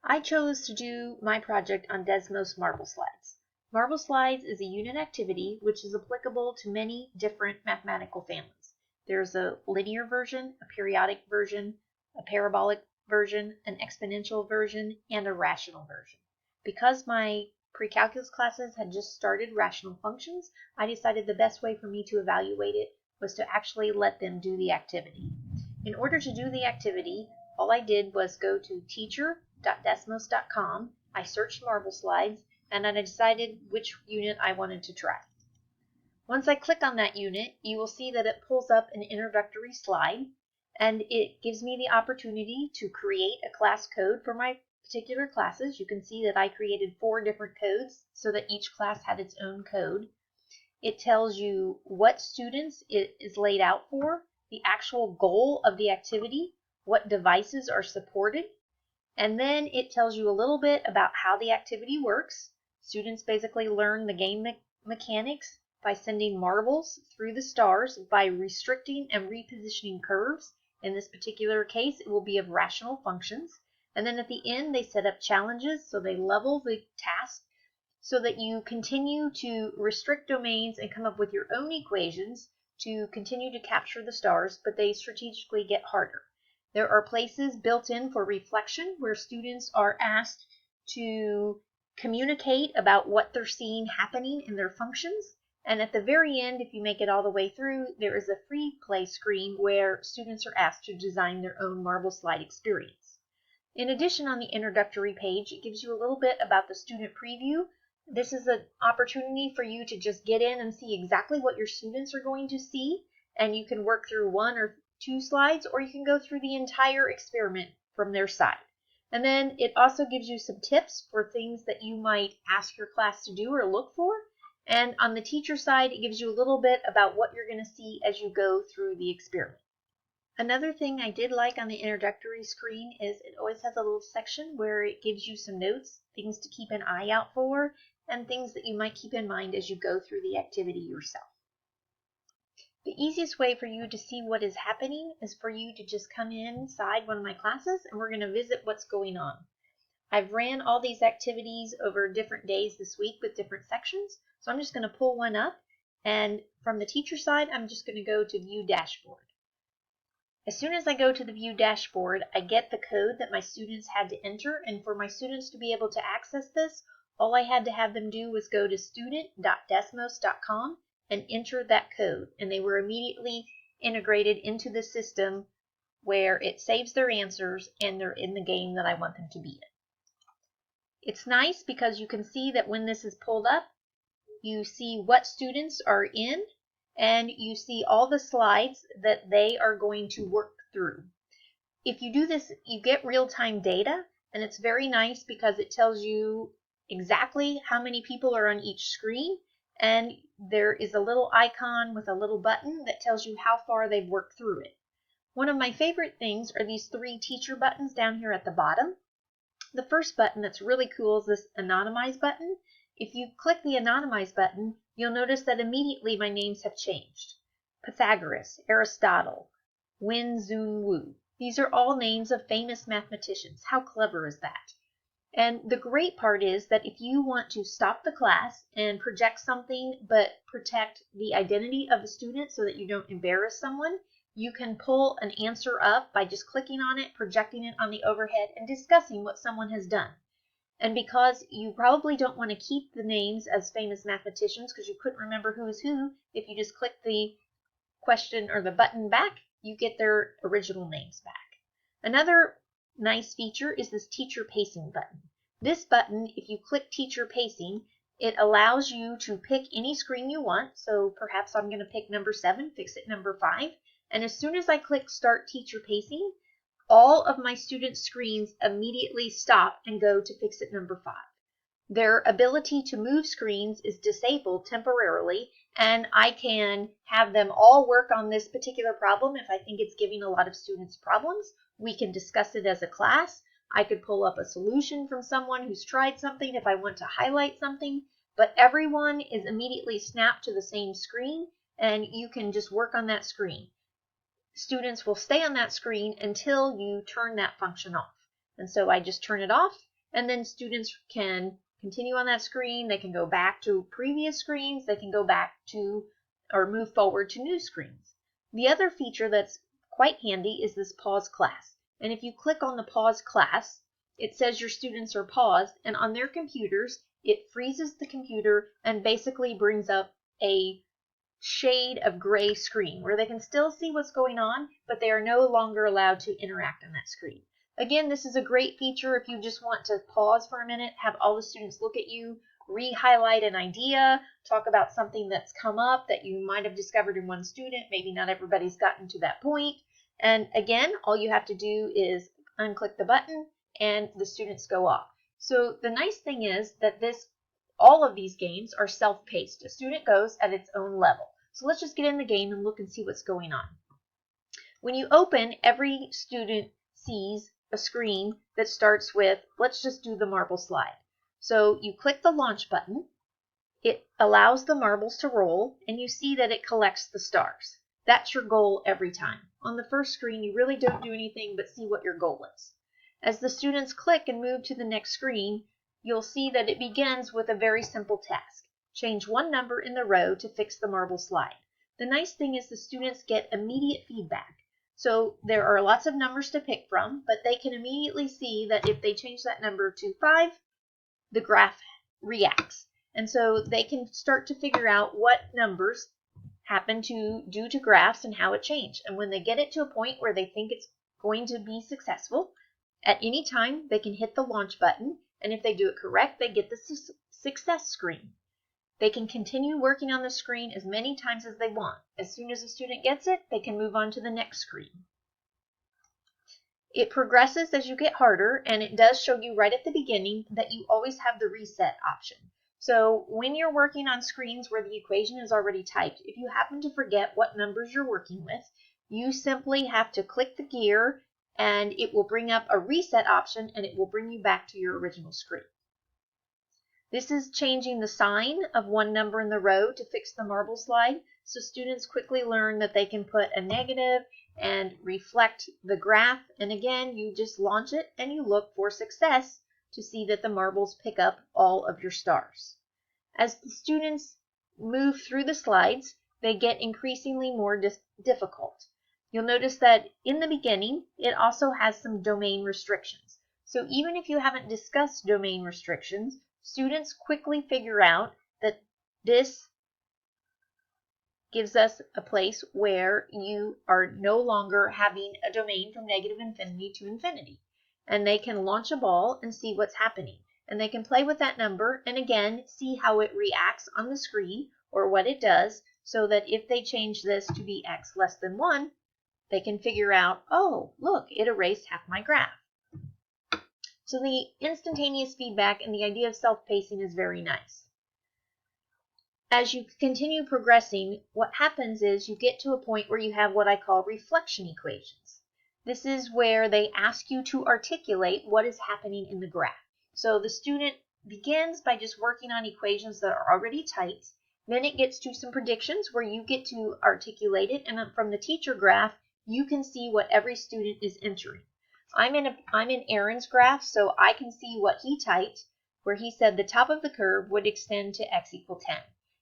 I chose to do my project on Desmos Marble Slides. Marble Slides is a unit activity which is applicable to many different mathematical families. There's a linear version, a periodic version, a parabolic version, an exponential version, and a rational version. Because my pre-calculus classes had just started rational functions, I decided the best way for me to evaluate it was to actually let them do the activity. In order to do the activity, all I did was go to teacher.desmos.com, I searched Marble Slides, and then I decided which unit I wanted to try. Once I click on that unit, you will see that it pulls up an introductory slide, and it gives me the opportunity to create a class code for my particular classes. You can see that I created 4 different codes so that each class had its own code. It tells you what students it is laid out for, the actual goal of the activity, what devices are supported, and then it tells you a little bit about how the activity works. Students basically learn the game mechanics by sending marbles through the stars by restricting and repositioning curves. In this particular case, it will be of rational functions. And then at the end, they set up challenges, so they level the task so that you continue to restrict domains and come up with your own equations to continue to capture the stars, but they strategically get harder. There are places built in for reflection where students are asked to communicate about what they're seeing happening in their functions. And at the very end, if you make it all the way through, there is a free play screen where students are asked to design their own marble slide experience. In addition, on the introductory page, it gives you a little bit about the student preview. This is an opportunity for you to just get in and see exactly what your students are going to see, and you can work through 1 or 2 slides, or you can go through the entire experiment from their side. And then it also gives you some tips for things that you might ask your class to do or look for. And on the teacher side, it gives you a little bit about what you're going to see as you go through the experiment. Another thing I did like on the introductory screen is it always has a little section where it gives you some notes, things to keep an eye out for, and things that you might keep in mind as you go through the activity yourself. The easiest way for you to see what is happening is for you to just come inside one of my classes and we're going to visit what's going on. I've ran all these activities over different days this week with different sections, so I'm just going to pull one up, and from the teacher side, I'm just going to go to View Dashboard. As soon as I go to the View Dashboard, I get the code that my students had to enter, and for my students to be able to access this, all I had to have them do was go to student.desmos.com and enter that code, and they were immediately integrated into the system where it saves their answers and they're in the game that I want them to be in. It's nice because you can see that when this is pulled up, you see what students are in, and you see all the slides that they are going to work through. If you do this, you get real-time data, and it's very nice because it tells you exactly how many people are on each screen, and there is a little icon with a little button that tells you how far they've worked through it. One of my favorite things are these 3 teacher buttons down here at the bottom. The first button that's really cool is this Anonymize button. If you click the Anonymize button, you'll notice that immediately my names have changed. Pythagoras, Aristotle, Wen Zun Wu. These are all names of famous mathematicians. How clever is that? And the great part is that if you want to stop the class and project something but protect the identity of the student so that you don't embarrass someone, you can pull an answer up by just clicking on it, projecting it on the overhead, and discussing what someone has done. And because you probably don't want to keep the names as famous mathematicians because you couldn't remember who is who, if you just click the question or the button back, you get their original names back. Another nice feature is this teacher pacing button. This button, if you click teacher pacing, it allows you to pick any screen you want. So perhaps I'm going to pick number 7, fix it number 5. And as soon as I click start teacher pacing, all of my students' screens immediately stop and go to fix it number 5. Their ability to move screens is disabled temporarily, and I can have them all work on this particular problem if I think it's giving a lot of students problems. We can discuss it as a class. I could pull up a solution from someone who's tried something if I want to highlight something, but everyone is immediately snapped to the same screen, and you can just work on that screen. Students will stay on that screen until you turn that function off. And so I just turn it off, and then students can continue on that screen. They can go back to previous screens. They can go back to or move forward to new screens. The other feature that's quite handy is this pause class. And if you click on the pause class, it says your students are paused, and on their computers, it freezes the computer and basically brings up a shade of gray screen where they can still see what's going on, but they are no longer allowed to interact on that screen. Again, this is a great feature if you just want to pause for a minute, have all the students look at you, re-highlight an idea, talk about something that's come up that you might have discovered in one student. Maybe not everybody's gotten to that point. And again, all you have to do is unclick the button and the students go off. So the nice thing is that all of these games are self-paced. A student goes at its own level. So let's just get in the game and look and see what's going on. When you open, every student sees a screen that starts with, let's just do the marble slide. So you click the launch button, it allows the marbles to roll, and you see that it collects the stars. That's your goal every time. On the first screen, you really don't do anything but see what your goal is. As the students click and move to the next screen, you'll see that it begins with a very simple task. Change one number in the row to fix the marble slide. The nice thing is the students get immediate feedback. So there are lots of numbers to pick from, but they can immediately see that if they change that number to 5, the graph reacts. And so they can start to figure out what numbers happen to due to graphs and how it changed. And when they get it to a point where they think it's going to be successful, at any time they can hit the launch button, and if they do it correct, they get the success screen. They can continue working on the screen as many times as they want. As soon as a student gets it, they can move on to the next screen. It progresses as you get harder, and it does show you right at the beginning that you always have the reset option. So when you're working on screens where the equation is already typed, if you happen to forget what numbers you're working with, you simply have to click the gear and it will bring up a reset option and it will bring you back to your original screen. This is changing the sign of one number in the row to fix the marble slide, so students quickly learn that they can put a negative and reflect the graph, and again, you just launch it and you look for success to see that the marbles pick up all of your stars. As the students move through the slides, they get increasingly more difficult. You'll notice that in the beginning, it also has some domain restrictions. So even if you haven't discussed domain restrictions, students quickly figure out that this gives us a place where you are no longer having a domain from negative infinity to infinity. And they can launch a ball and see what's happening. And they can play with that number and again see how it reacts on the screen or what it does, so that if they change this to be x less than 1, they can figure out, oh, look, it erased half my graph. So the instantaneous feedback and the idea of self-pacing is very nice. As you continue progressing, what happens is you get to a point where you have what I call reflection equations. This is where they ask you to articulate what is happening in the graph. So the student begins by just working on equations that are already typed. Then it gets to some predictions where you get to articulate it, and then from the teacher graph, you can see what every student is entering. I'm in Aaron's graph, so I can see what he typed, where he said the top of the curve would extend to x equal 10.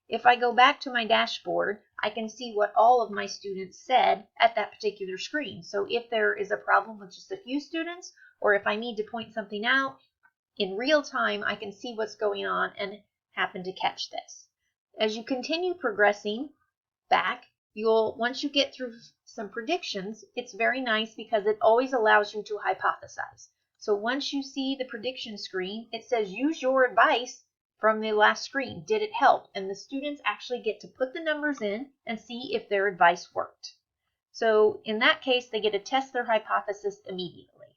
If I go back to my dashboard, I can see what all of my students said at that particular screen. So if there is a problem with just a few students, or if I need to point something out, in real time, I can see what's going on and happen to catch this. As you continue progressing back, once you get through some predictions, it's very nice because it always allows you to hypothesize. So once you see the prediction screen, it says use your advice from the last screen. Did it help? And the students actually get to put the numbers in and see if their advice worked. So in that case, they get to test their hypothesis immediately.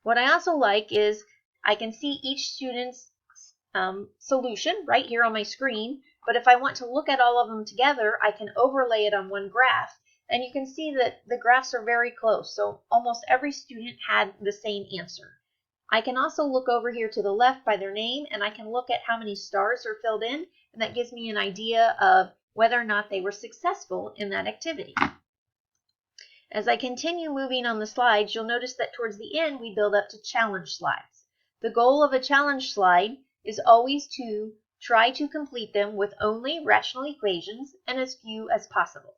What I also like is I can see each student's solution right here on my screen, but if I want to look at all of them together, I can overlay it on one graph, and you can see that the graphs are very close, so almost every student had the same answer. I can also look over here to the left by their name, and I can look at how many stars are filled in, and that gives me an idea of whether or not they were successful in that activity. As I continue moving on the slides, you'll notice that towards the end we build up to challenge slides. The goal of a challenge slide is always to try to complete them with only rational equations and as few as possible,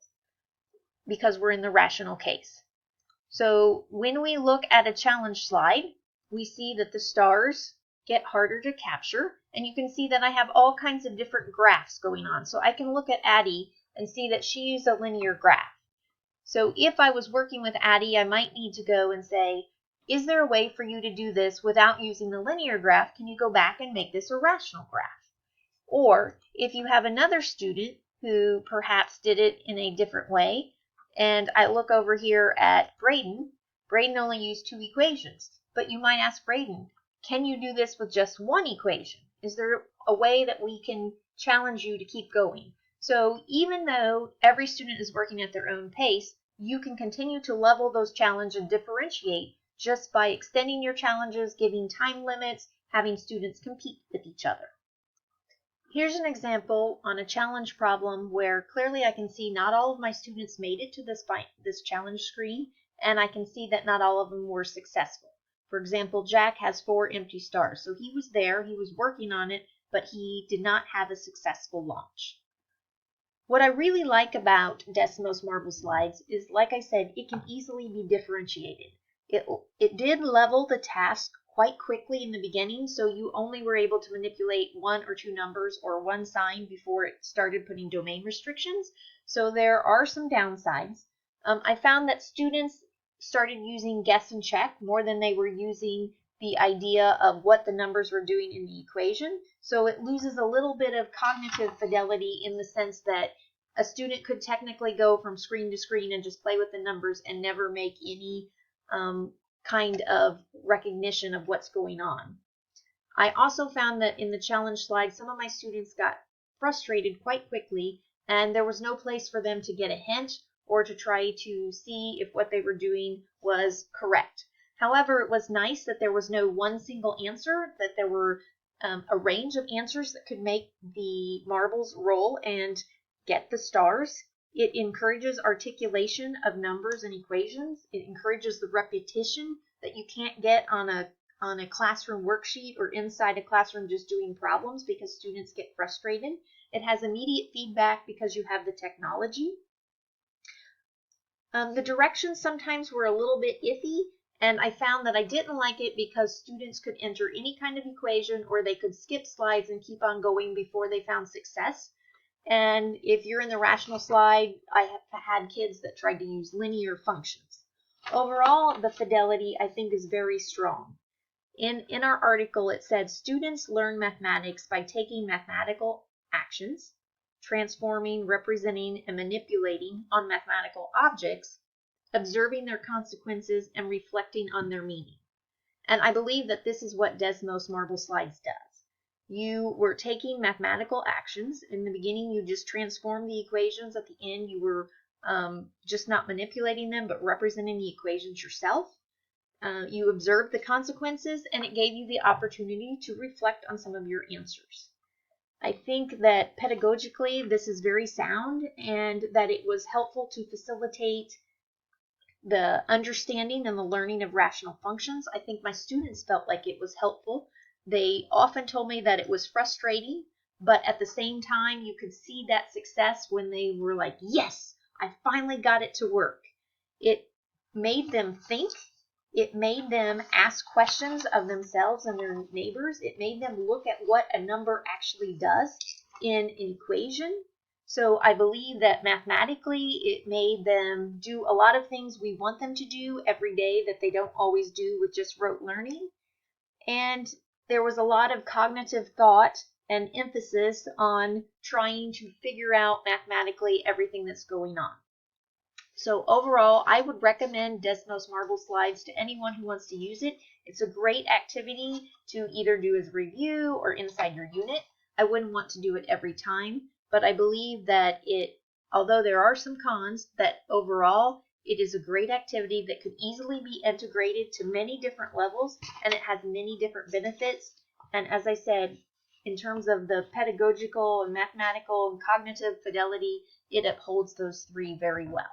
because we're in the rational case. So when we look at a challenge slide, we see that the stars get harder to capture, and you can see that I have all kinds of different graphs going on. So I can look at Addie and see that she used a linear graph. So if I was working with Addie, I might need to go and say, is there a way for you to do this without using the linear graph? Can you go back and make this a rational graph? Or if you have another student who perhaps did it in a different way, and I look over here at Braden only used 2 equations, but you might ask Braden, can you do this with just 1 equation? Is there a way that we can challenge you to keep going? So even though every student is working at their own pace, you can continue to level those challenges and differentiate just by extending your challenges, giving time limits, having students compete with each other. Here's an example on a challenge problem where clearly I can see not all of my students made it to this challenge screen, and I can see that not all of them were successful. For example, Jack has 4 empty stars, so he was there, he was working on it, but he did not have a successful launch. What I really like about Desmos Marble Slides is, like I said, it can easily be differentiated. It did level the task quite quickly in the beginning, so you only were able to manipulate 1 or 2 numbers or 1 sign before it started putting domain restrictions. So there are some downsides. I found that students started using guess and check more than they were using the idea of what the numbers were doing in the equation. So it loses a little bit of cognitive fidelity in the sense that a student could technically go from screen to screen and just play with the numbers and never make any kind of recognition of what's going on. I also found that in the challenge slide, some of my students got frustrated quite quickly, and there was no place for them to get a hint or to try to see if what they were doing was correct. However, it was nice that there was no one single answer, that there were a range of answers that could make the marbles roll and get the stars. It encourages articulation of numbers and equations. It encourages the repetition that you can't get on a classroom worksheet or inside a classroom just doing problems because students get frustrated. It has immediate feedback because you have the technology. The directions sometimes were a little bit iffy, and I found that I didn't like it because students could enter any kind of equation or they could skip slides and keep on going before they found success. And if you're in the rational slide, I have had kids that tried to use linear functions. Overall, the fidelity, I think, is very strong. In our article, it said students learn mathematics by taking mathematical actions, transforming, representing, and manipulating on mathematical objects, observing their consequences, and reflecting on their meaning. And I believe that this is what Desmos Marble Slides does. You were taking mathematical actions. In the beginning, you just transformed the equations. At the end, you were just not manipulating them, but representing the equations yourself. You observed the consequences, and it gave you the opportunity to reflect on some of your answers. I think that pedagogically, this is very sound, and that it was helpful to facilitate the understanding and the learning of rational functions. I think my students felt like it was helpful. They often told me that it was frustrating, but at the same time, you could see that success when they were like, yes, I finally got it to work. It made them think. It made them ask questions of themselves and their neighbors. It made them look at what a number actually does in an equation. So I believe that mathematically, it made them do a lot of things we want them to do every day that they don't always do with just rote learning. And there was a lot of cognitive thought and emphasis on trying to figure out mathematically everything that's going on. So overall, I would recommend Desmos Marble Slides to anyone who wants to use it. It's a great activity to either do as a review or inside your unit. I wouldn't want to do it every time, but I believe that although there are some cons, that overall it is a great activity that could easily be integrated to many different levels, and it has many different benefits. And as I said, in terms of the pedagogical and mathematical and cognitive fidelity, it upholds those 3 very well.